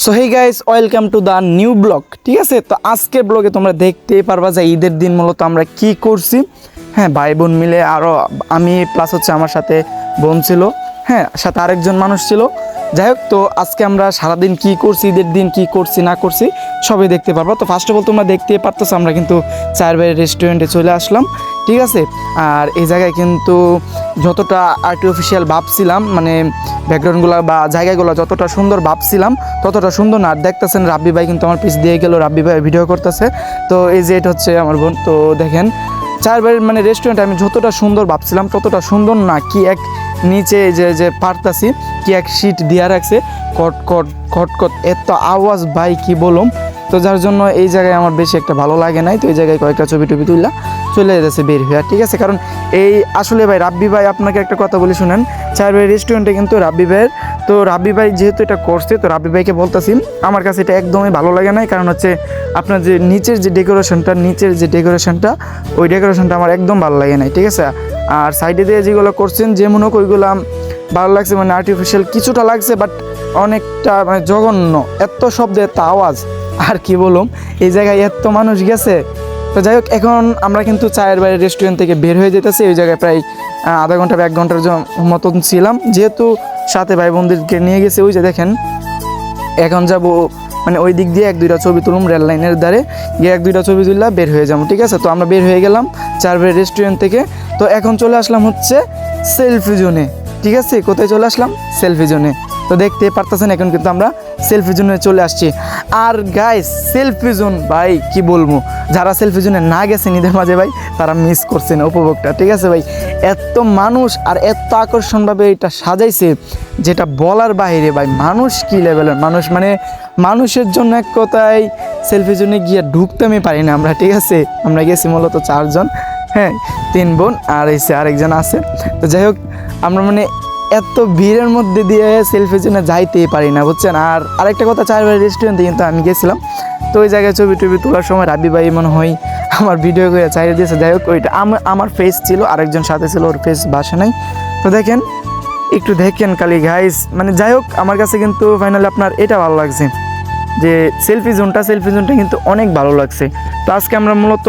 So hey guys, welcome to the new blog. ঠিক আছে, তো আজকের ব্লগে তোমরা দেখতেই পারবা যে ঈদের দিন মূলত আমরা কি করছি। হ্যাঁ, ভাই বোন মিলে, আরও আমি প্লাস হচ্ছে আমার সাথে বোন ছিল, হ্যাঁ সাথে আরেকজন মানুষ ছিল। যাই হোক, তো আজকে আমরা সারাদিন কি করছি, ঈদের দিন কি করছি না করছি সবই দেখতে পারবা। তো ফার্স্ট অফ অল তোমরা দেখতেই পারতেছো আমরা কিন্তু চায়ের বাইরের রেস্টুরেন্টে চলে আসলাম। ঠিক আছে, আর এই জায়গায় কিন্তু যতটা আর্টিফিশিয়াল ভাবছিলাম, মানে ব্যাকগ্রাউন্ডগুলো বা জায়গাগুলো যতটা সুন্দর ভাবছিলাম ততটা সুন্দর না। আর দেখতেছেন রাব্বি ভাই কিন্তু আমার পিছ দিয়ে গেল, রাব্বি ভাই ভিডিও করতেছে। তো এই যে এটা হচ্ছে আমার বোন। তো দেখেন চায়ের বাইরের মানে রেস্টুরেন্ট আমি যতটা সুন্দর ভাবছিলাম ততটা সুন্দর না। কি এক নিচে যে যে পারতাছি কি এক সিট দিয়া রাখছে, কট কট কট কট এত আওয়াজ ভাই কি বলুম। তো যার জন্য এই জায়গায় আমার বেশি একটা ভালো লাগে নাই। তো এই জায়গায় কয়েকটা ছবি টবি তুললা চলে যেতেছে বের হয়ে। ঠিক আছে, কারণ এই আসলে ভাই রাব্বি ভাই, আপনাকে একটা কথা বলি শুনেন, চায়ের ভাই রেস্টুরেন্টে কিন্তু রাব্বি ভাইয়ের, তো রাব্বি ভাই যেহেতু এটা করছে তো রাব্বি ভাইকে বলতেছি আমার কাছে এটা একদমই ভালো লাগে নাই। কারণ হচ্ছে আপনার যে নিচের যে ডেকোরেশনটা ওই ডেকোরেশনটা আমার একদম ভালো লাগে নাই। ঠিক আছে, আর সাইডে দিয়ে যেগুলো করছেন যেমন হোক ওইগুলো ভালো লাগছে, মানে আর্টিফিশিয়াল কিছুটা লাগছে, বাট অনেকটা মানে জঘন্য, এত শব্দ এত আওয়াজ আর কি বলুম। এই জায়গায় এত মানুষ গেছে। তো যাই হোক, এখন আমরা কিন্তু চায়ের বাইরে রেস্টুরেন্ট থেকে বের হয়ে যেতেছি। ওই জায়গায় প্রায় আধা ঘন্টা বা 1 ঘন্টার মতন ছিলাম, যেহেতু সাথে ভাই বোনদেরকে নিয়ে গেছে। ওই যে দেখেন এখন যাব মানে ওই দিক দিয়ে 1-2টা ছবি তুলুম, রেল লাইনের ধারে গিয়ে 1-2টা ছবি তুললা বের হয়ে যাবো। ঠিক আছে, তো আমরা বের হয়ে গেলাম চায়ের বাইরে রেস্টুরেন্ট থেকে। তো এখন চলে আসলাম হচ্ছে সেলফি জোনে। ঠিক আছে, কোথায় চলে আসলাম? সেলফি জোনে। তো দেখতে পারতেছেন এখন কিন্তু আমরা সেলফি জোনে চলে আসছি। আর গাইস, সেলফি জোন ভাই কি বলবো, যারা সেলফি জোনে না গেছেন ঈদের মাঝে ভাই তারা মিস করছেন উপভোগটা। ঠিক আছে ভাই, এত মানুষ আর এত আকর্ষণভাবে এটা সাজাইছে যেটা বলার বাইরে ভাই। মানুষ কি লেভেলের মানুষ, মানে মানুষের জন্য এক কথায় সেলফি জোনে গিয়ে ঢুকতেমই পারি না আমরা। ঠিক আছে, আমরা গেছি মূলত 4 জন, হ্যাঁ 3 বোন আর এসে আরেকজন আছে। তো যাই হোক, আমরা মানে এত ভিড়ের মধ্যে দিয়ে সেলফির জন্য যাইতেই পারি না, বুঝছেন। আর আরেকটা কথা, চায়ের বাইরের রেস্টুরেন্টে কিন্তু আমি গেছিলাম। তো ওই জায়গায় ছবি টবি তোলার সময় রাব্বি ভাই মনে হয় আমার ভিডিও করে চাইয়ে দিয়েছে। যাই হোক, ওইটা আমার ফেস ছিল, আরেকজন সাথে ছিল, ওর ফেস বাসে নাই। তো দেখেন, একটু দেখেন খালি গাইস, মানে যাই হোক আমার কাছে কিন্তু ফাইনালি আপনার এটা ভালো লাগছে যে সেলফি জোনটা কিন্তু অনেক ভালো লাগছে। তো আজকে আমরা মূলত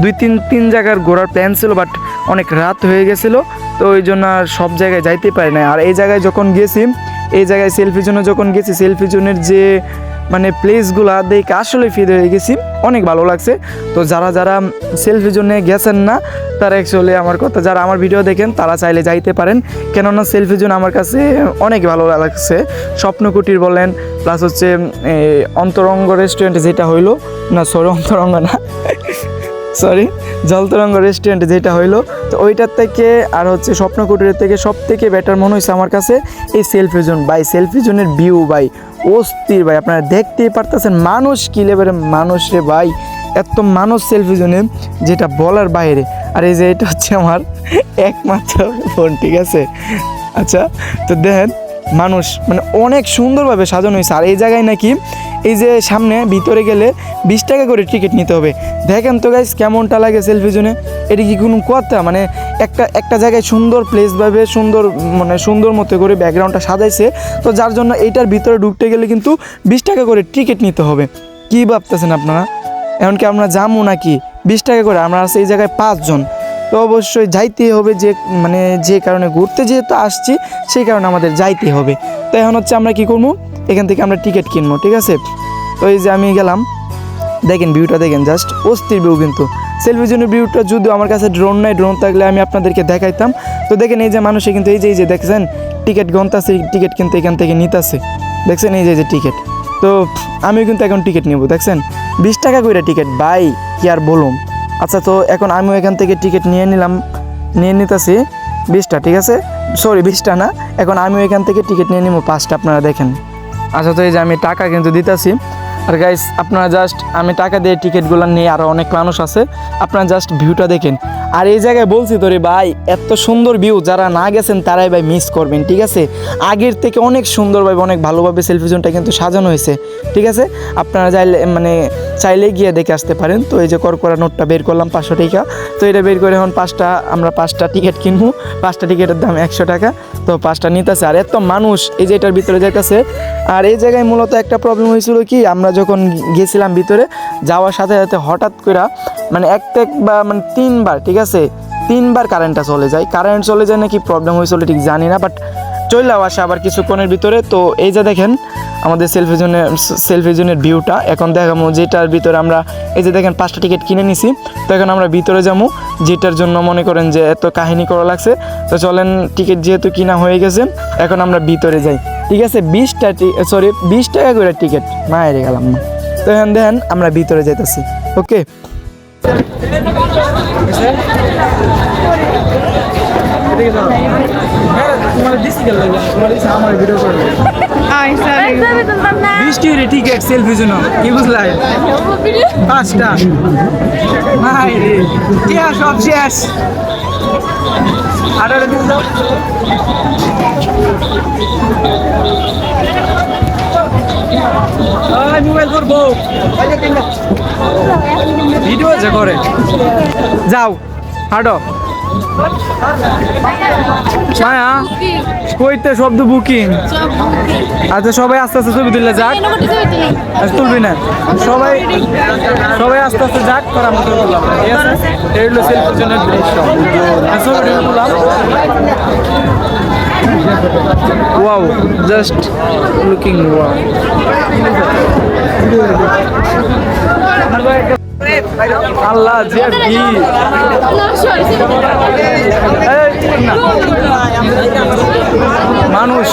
2-3 জায়গার ঘোরার প্ল্যান ছিল, বাট অনেক রাত হয়ে গেছিলো, তো ওই জন্য আর সব জায়গায় যাইতে পারি না। আর এই জায়গায় যখন গেছি, এই জায়গায় সেলফি জোনে যখন গেছি, সেলফি জোনের যে মানে প্লেসগুলো দেখে আসলে ফিল হয়ে গেছি, অনেক ভালো লাগছে। তো যারা সেলফি জোনে গেছেন না তারা অ্যাকচুয়ালি আমার কথা, যারা আমার ভিডিও দেখেন তারা চাইলে যাইতে পারেন, কেননা সেলফি জোন আমার কাছে অনেক ভালো লাগছে। স্বপ্নকুটির বলেন, প্লাস হচ্ছে অন্তরঙ্গ রেস্টুরেন্ট যেটা হইলো, না সরি অন্তরঙ্গ না সরি জলতরঙ্গ রেস্টুরেন্ট যেটা হইলো, তো ওইটার থেকে আর হচ্ছে স্বপ্নকুটিরের থেকে সব থেকে বেটার মনে হয়েছে আমার কাছে এই সেলফি জোন ভাই। সেলফি জোনের ভিউ ভাই অস্থির ভাই, আপনারা দেখতেই পারতেছেন মানুষ কী লেভেলের মানুষ রে ভাই, এত মানুষ সেলফি জোনে যেটা বলার বাইরে। আর এই যে এটা হচ্ছে আমার একমাত্র ফোন। ঠিক আছে, আচ্ছা তো দেখেন মানুষ মানে অনেক সুন্দরভাবে সাজানো হয়েছে। আর এই জায়গায় নাকি এই যে সামনে ভিতরে গেলে 20 টাকা করে টিকিট নিতে হবে। দেখেন তো গাইস কেমনটা লাগে সেলফি জোনে, এটা কি কোনো কথা? মানে একটা জায়গায় সুন্দর প্লেসভাবে সুন্দর মতো করে ব্যাকগ্রাউন্ডটা সাজাইছে, তো যার জন্য এইটার ভিতরে ঢুকতে গেলে কিন্তু 20 টাকা করে টিকিট নিতে হবে। কি ভাবতেছেন আপনারা? এমনকি আমরা যাবো নাকি 20 টাকা করে? আমরা আছে এই জায়গায় 5 জন, তো অবশ্যই যাইতেই হবে, যে কারণে ঘুরতে যেহেতু আসছি সেই কারণে আমাদের যাইতেই হবে। তো এখন হচ্ছে আমরা কি করবো, এখান থেকে আমরা টিকিট কিনবো। ঠিক আছে, তো এই যে আমি গেলাম, দেখেন ভিউটা দেখেন, জাস্ট অস্থির ভিউ। কিন্তু সেলফি জোনের ভিউটা যদিও আমার কাছে ড্রোন নাই, ড্রোন থাকলে আমি আপনাদেরকে দেখাইতাম। তো দেখেন এই যে মানুষে কিন্তু এই যে দেখছেন টিকিট গন্তাছে, টিকিট কিন্তু এখান থেকে নিতেছে, দেখছেন এই যে টিকিট। তো আমিও কিন্তু এখন টিকিট নেবো, দেখছেন 20 টাকা করে টিকিট ভাই, কি আর বলুম। আচ্ছা, তো এখন আমিও এখান থেকে টিকিট নিয়ে নিতেছি 20টা। ঠিক আছে, সরি 20টা না, এখন আমিও এখান থেকে টিকিট নিয়ে নিবো 5টা, আপনারা দেখেন। আচ্ছা, তো এই যে আমি টাকা কিন্তু দিতেছি। আর গাইস আপনারা জাস্ট, আমি টাকা দিয়ে টিকিটগুলো নিয়ে, আরও অনেক মানুষ আছে, আপনারা জাস্ট ভিউটা দেখেন। আর এই জায়গায় বলছি তো রে ভাই, এত সুন্দর ভিউ যারা না গেছেন তারাই ভাই মিস করবেন, ঠিক আছে। আগের থেকে অনেক সুন্দরভাবে অনেক ভালোভাবে সেলফি জোনটা কিন্তু সাজানো হয়েছে, ঠিক আছে। আপনারা চাইলে গিয়ে দেখে আসতে পারেন। তো এই যে করকরা নোটটা বের করলাম 500 টাকা। তো এটা বের করে এখন আমরা পাঁচটা টিকিট কিনবো। 5টা টিকিটের দাম 100 টাকা। তো 5টা নিতেছে, আর এত মানুষ এই যে এটার ভিতরে যাইতেছে। আর এই জায়গায় মূলত একটা প্রবলেম হয়েছিল কি, আমরা যখন গেছিলাম ভিতরে যাওয়ার সাথে সাথে হঠাৎ করে বা 3বার, ঠিক আছে, 3বার কারেন্টটা চলে যায়। কারেন্ট চলে যায় নাকি প্রবলেম হয়েছিল ঠিক জানি না, বাট চলেও আসে আবার কিছুক্ষণের ভিতরে। তো এই যে দেখেন আমাদের সেলফি জোনের ভিউটা এখন দেখাবো, যেটার ভিতরে আমরা এই যে দেখেন 5টা টিকিট কিনে নিছি। তো এখন আমরা ভিতরে যাবো, যেটার জন্য মনে করেন যে এত কাহিনী করা লাগছে। তো চলেন, টিকিট যেহেতু কিনা হয়ে গেছে এখন আমরা ভিতরে যাই, ঠিক আছে। 20 টাকা করে টিকিট, মায়ের গেলাম না। তো এখন দেখেন আমরা ভিতরে যাইতেছি, ওকে। টিকিট সেলফি জন্য কি বুঝলাই? 5টা সব শেষ। মোবাইল করবো, ভিডিও আছে করে যাও, হাঁটো মায়া কইতে শব্দ বুকিং। আচ্ছা সবাই আস্তে আস্তে ছবি তুললে যাক, তুলবি না সবাই আস্তে আস্তে যাক, তোর আমরা তুললাম, ঠিক আছে। এই হলো সেলফির জন্য দৃশ্য, ছবি তুললাম। Wow, just looking wow. আল্লাহ যে মানুষ।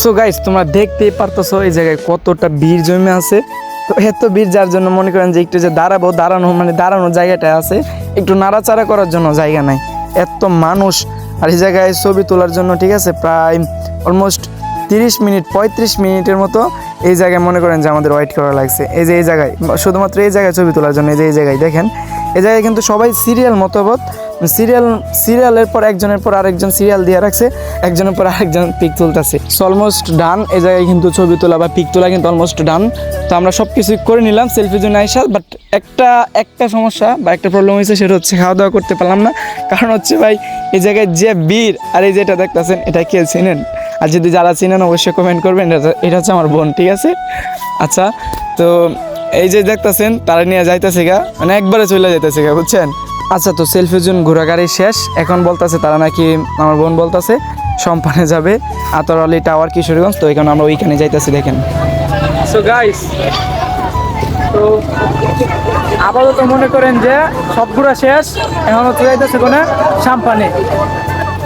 সো গাইস, তোমরা দেখতেই পারতেছো এই জায়গায় কতটা ভিড় জমে আছে। তো এত ভিড় যার জন্য মনে করেন যে একটু যে দাঁড়ানোর জায়গাটা আছে, একটু নাড়াচাড়া করার জন্য জায়গা নাই, এত মানুষ। আর এই জায়গায় ছবি তোলার জন্য, ঠিক আছে, প্রায় অলমোস্ট 35 মিনিটের মতো এই জায়গায় মনে করেন যে আমাদের ওয়েট করা লাগছে। এই জায়গায় শুধুমাত্র এই জায়গায় ছবি তোলার জন্য। এই জায়গায় দেখেন, এই জায়গায় কিন্তু সবাই সিরিয়াল মতবত, সিরিয়ালের পর একজনের পর আরেকজন সিরিয়াল দিয়ে রাখছে, একজনের পর আরেকজন পিক তুলতেছে। Almost done. এই জায়গায় কিন্তু ছবি তোলা বা পিক তোলা কিন্তু অলমোস্ট ডান। তো আমরা সব কিছু করে নিলাম সেলফির জন্য আইসা, বাট একটা সমস্যা বা একটা প্রবলেম হয়েছে, সেটা হচ্ছে খাওয়া দাওয়া করতে পারলাম না। কারণ হচ্ছে ভাই এই জায়গায় যে ভিড়, আর এই যেটা দেখতেছেন এটা কে চিনেন? আর যদি যারা চিনেন অবশ্যই কমেন্ট করবেন। এটা হচ্ছে আমার বোন, ঠিক আছে। আচ্ছা, তো এই যে দেখতেছেন তারা নিয়ে যাইতেছে গা, মানে একবারে চলে যাইতেছে গা, বুঝছেন। আচ্ছা, তো সেলফির জন্য ঘোরাঘুরি শেষ। এখন বলতেছে তারা নাকি, আমার বোন বলতেছে সম্পানে যাবে, আতরালি টাওয়ার, কিশোরগঞ্জ। তো এখানে আমরা ওইখানে যাইতেছি, দেখেন। সো গাইস, তো আপাতত মনে করেন যে সব ঘোরা শেষ। এখন হচ্ছে যাইতেছে কোনে, সাম্পানে।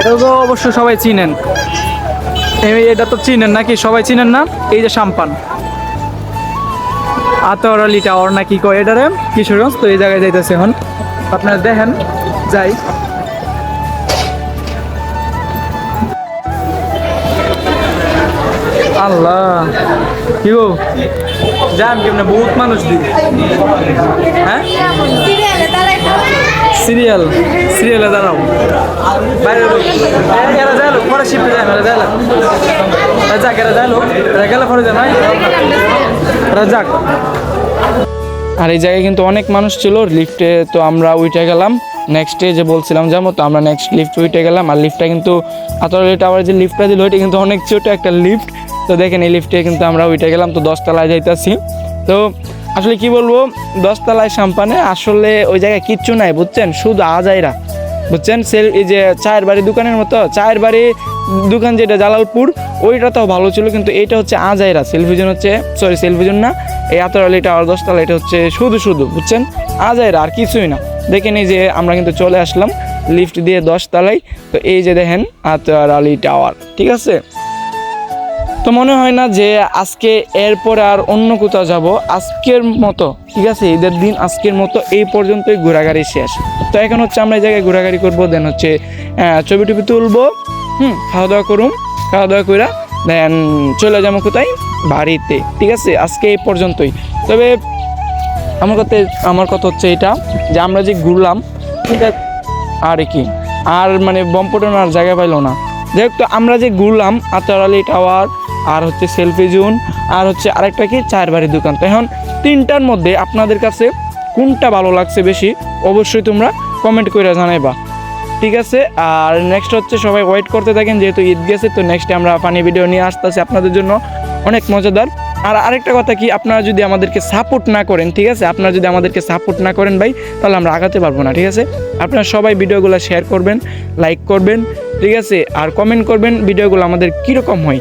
এটা তো অবশ্য সবাই চিনেন, এটা তো চিনেন নাকি? সবাই চিনেন না? এই যে সাম্পান, আতরালি টাওয়ার নাকি কয় এটারে, কিশোরগঞ্জ। তো এই জায়গায় যাইতেছে এখন, আপনারা দেখেন যাই। আল্লাহ কি গো, যান কেমনে, বহুত মানুষ দিন। হ্যাঁ, সিরিয়ালে দাঁড়াও, বাইরে এরা যাইলো পরে শিফটে যায়, এরা যাইলো যাক, এরা যাইলো, এরা গেলে পরে যায়, নয় এরা যাক। আর এই জায়গায় কিন্তু অনেক মানুষ ছিল লিফটে। তো আমরা উঠে গেলাম নেক্সটে, যে বলছিলাম যাবো, তো আমরা নেক্সট লিফট উঠে গেলাম। আর লিফটটা কিন্তু আতরালি টাওয়ার যে লিফটটা দিল, ওইটা কিন্তু অনেক ছোট একটা লিফট। তো দেখেন এই লিফটে কিন্তু আমরা উঠে গেলাম। তো 10 তলায় যাইতেছি। তো আসলে কি বলবো, 10 তলায় সাম্পানে আসলে ওই জায়গায় কিচ্ছু নাই, বুঝছেন, শুধু আজাইরা, বুঝছেন। এই যে চায়ের বাড়ি দোকানের মতো, চায়ের বাড়ি দোকান যেটা জালালপুর, ওইটা তো ভালো ছিল, কিন্তু এইটা হচ্ছে আজাইরা। সেলফিজন না, এই আতরালি টাওয়ার 10 তলা, এটা হচ্ছে শুধু বুঝছেন আজাইরা, আর কিছুই না। দেখেন এই যে আমরা কিন্তু চলে আসলাম লিফট দিয়ে 10 তলায়। তো এই যে দেখেন আতরালি টাওয়ার, ঠিক আছে। তো মনে হয় না যে আজকে এরপর আর অন্য কোথাও যাব, আজকের মতো, ঠিক আছে, ঈদের দিন আজকের মতো এই পর্যন্তই ঘোরাঘুরি শেষ। তো এখন হচ্ছে আমরা এই জায়গায় ঘোরাঘুরি করবো, দেন হচ্ছে ছবি টবি তুলবো, খাওয়া দাওয়া করে দেন চলে যাবো কোথায়, বাড়িতে, ঠিক আছে। আজকে এই পর্যন্তই। তবে আমার কথা হচ্ছে এটা যে আমরা যে ঘুরলাম এটা আর কি আর মানে বম্পটন আর জায়গা পাইলো না। যাই হোক, তো আমরা যে ঘুরলাম আতার আলী টাওয়ার আর হচ্ছে সেলফি জোন আর হচ্ছে আরেকটা কি চায়ের বাড়ির দোকান। তো এখন তিনটার মধ্যে আপনাদের কাছে কোনটা ভালো লাগছে বেশি অবশ্যই তোমরা কমেন্ট করে জানাইবা, ঠিক আছে? আর নেক্সট হচ্ছে সবাই ওয়েট করতে থাকেন, যেহেতু ঈদ গেছে তো নেক্সটে আমরা ফানি ভিডিও নিয়ে আসতেছি আপনাদের জন্য অনেক মজাদার। আর আরেকটা কথা কি, আপনারা যদি আমাদেরকে সাপোর্ট না করেন, ঠিক আছে, আপনারা যদি আমাদেরকে সাপোর্ট না করেন ভাই, তাহলে আমরা আগাতে পারবো না, ঠিক আছে? আপনারা সবাই ভিডিওগুলো শেয়ার করবেন, লাইক করবেন, ঠিক আছে, আর কমেন্ট করবেন ভিডিওগুলো আমাদের কীরকম হয়।